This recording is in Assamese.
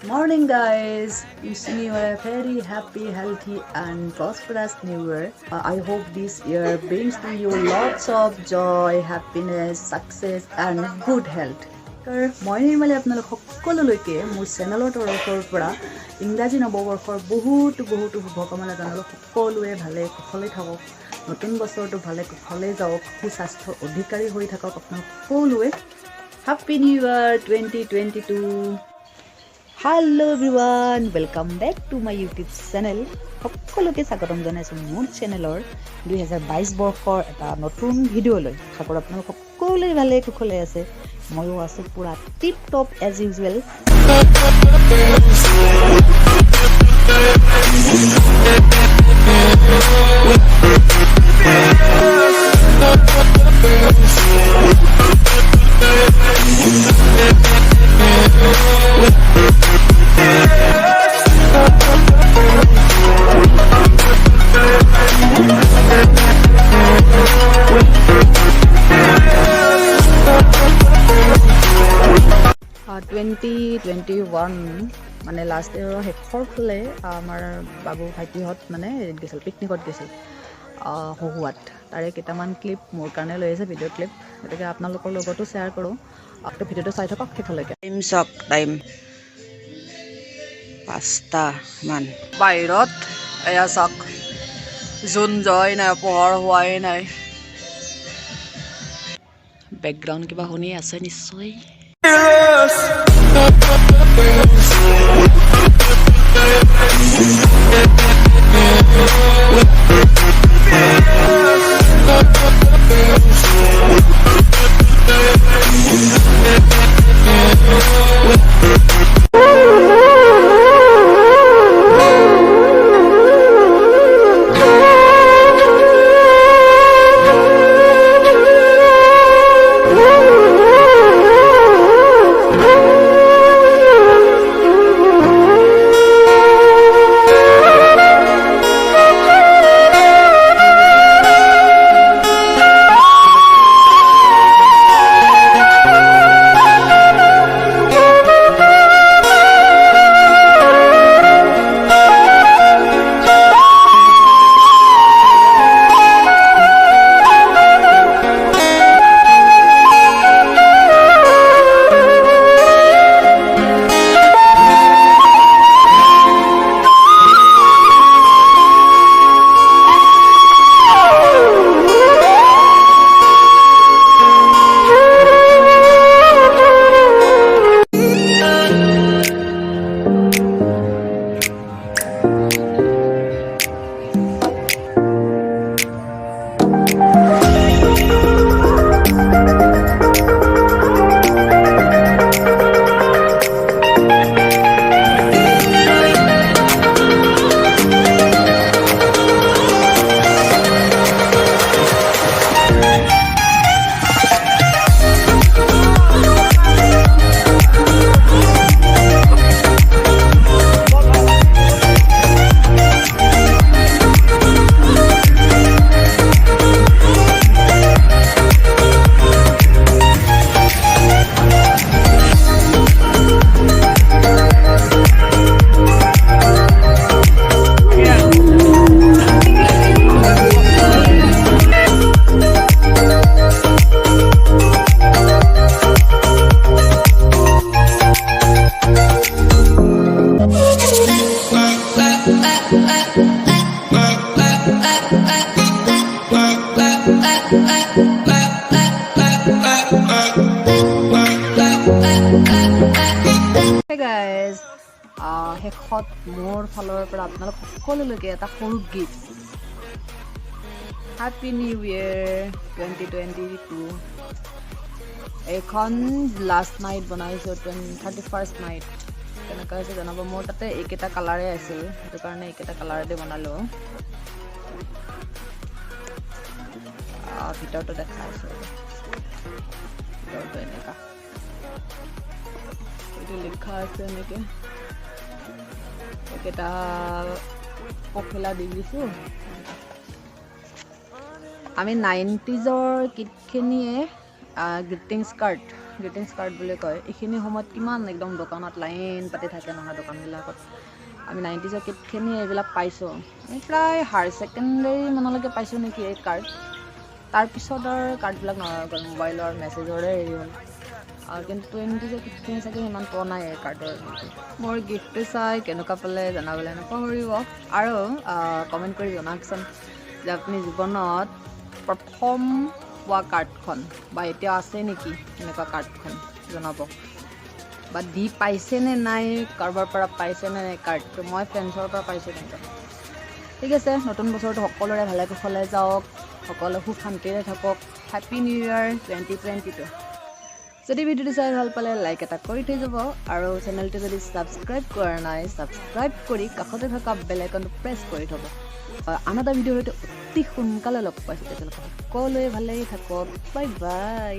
Morning, guys. Wishing you a very happy, healthy, and prosperous new year. I hope this year brings to you lots of joy, happiness, success, and good health. মই নিৰ্মালী আপোনালোক সকলোলৈকে মোৰ চেনেলৰ তৰফৰ পৰা ইংৰাজী নৱবৰ্ষৰ বহুতো শুভকামনা জনালোঁ। সকলোৱে ভালে কুশলে থাকক, নতুন বছৰটো ভালে কুশলে যাওক, সুস্বাস্থ্যৰ অধিকাৰী হৈ থাকক আপোনালোক সকলোৱে। Happy new year 2022। Hello everyone, welcome back to my YouTube channel. সকলোকে স্বাগতম জনাইছোঁ মোৰ চেনেলৰ 2022 বৰ্ষৰ এটা নতুন ভিডিঅ'লৈ। আশা কৰোঁ আপোনালোক সকলোৱে ভালে কুশলে আছে। ময়ো আছোঁ পুৰা টিপ টপ এজ ইউজুৱেল। মানে লাষ্ট ইয়েৰৰ শেষৰ ফালে আমাৰ বাবু ভাইটিহঁত মানে হেৰিত গৈছিল, পিকনিকত গৈছিল হহুৱাত। তাৰে কেইটামান ক্লিপ মোৰ কাৰণে লৈ আছে, ভিডিঅ' ক্লিপ, গতিকে আপোনালোকৰ লগতো শ্বেয়াৰ কৰোঁ। ভিডিঅ'টো চাই থাকক শেষলৈকে। টাইম 5টা মান। বাহিৰত এয়া চাওক, জোন যোৱাই নাই, পোহৰ হোৱাই নাই। বেকগ্ৰাউণ্ড কিবা শুনি আছে নিশ্চয়। গাইজ, শেষত মোৰ ফালৰ পৰা আপোনালোক সকলোলৈকে এটা সৰু গীত। Happy new year 2022। এইখন লাষ্ট নাইট বনাইছোঁ, 31st নাইট। কেনেকুৱা হৈছে জনাব। মোৰ তাতে এইকেইটা কালাৰে আছিল, সেইটো কাৰণে এইকেইটা কালাৰেদি বনালোঁ। ভিতৰটো দেখাইছোঁ, ভিতৰটো এনেকুৱা লিখা আছে এনেকে। এইকেইটা পখিলা দি দিছোঁ। আমি 90sৰ কিটখিনিয়ে গ্ৰিটিংছ কাৰ্ড গ্ৰিটিংছ কাৰ্ড বুলি কয় এইখিনি সময়ত কিমান একদম দোকানত লাইন পাতি থাকে নহয় দোকানবিলাকত আমি 90s কিটখিনি এইবিলাক পাইছোঁ প্ৰায় হায়াৰ ছেকেণ্ডেৰী মানলৈকে পাইছোঁ নেকি এই কাৰ্ড তাৰপিছত আৰু কাৰ্ডবিলাক নগ'ল মোবাইলৰ মেছেজৰে হেৰি হ'ল কিন্তু 20s কিটখিনি চাগে ইমান পোৱা নাই এই কাৰ্ডৰ মোৰ গিফ্টটো চাই কেনেকুৱা পালে জনাবলৈ নপাহৰিব আৰু কমেণ্ট কৰি জনাওকচোন যে আপুনি জীৱনত প্ৰথম পোৱা কাৰ্ডখন বা এতিয়া আছে নেকি এনেকুৱা কাৰ্ডখন জনাব বা দি পাইছেনে নাই কাৰোবাৰ পৰা পাইছেনে নাই কাৰ্ডটো মই ফ্ৰেণ্ডছৰ পৰা পাইছোঁ কিন্তু ঠিক আছে নতুন বছৰটো সকলোৰে ভালে কুশলে যাওক সকলো সুখ শান্তিৰে থাকক হেপী নিউ ইয়েৰ 2022 যদি ভিডিঅ'টো চাই ভাল পালে লাইক এটা কৰি থৈ যাব আৰু চেনেলটো যদি ছাবস্ক্ৰাইব কৰা নাই ছাবস্ক্ৰাইব কৰি কাষতে থকা বেল আইকনটো প্ৰেছ কৰি থ'ব আন এটা ভিডিঅ'ৰ সৈতে অতি সোনকালে লগ পাইছোঁ তেতিয়ালৈকে সকলোৱে ভালেই থাকক বাই বাই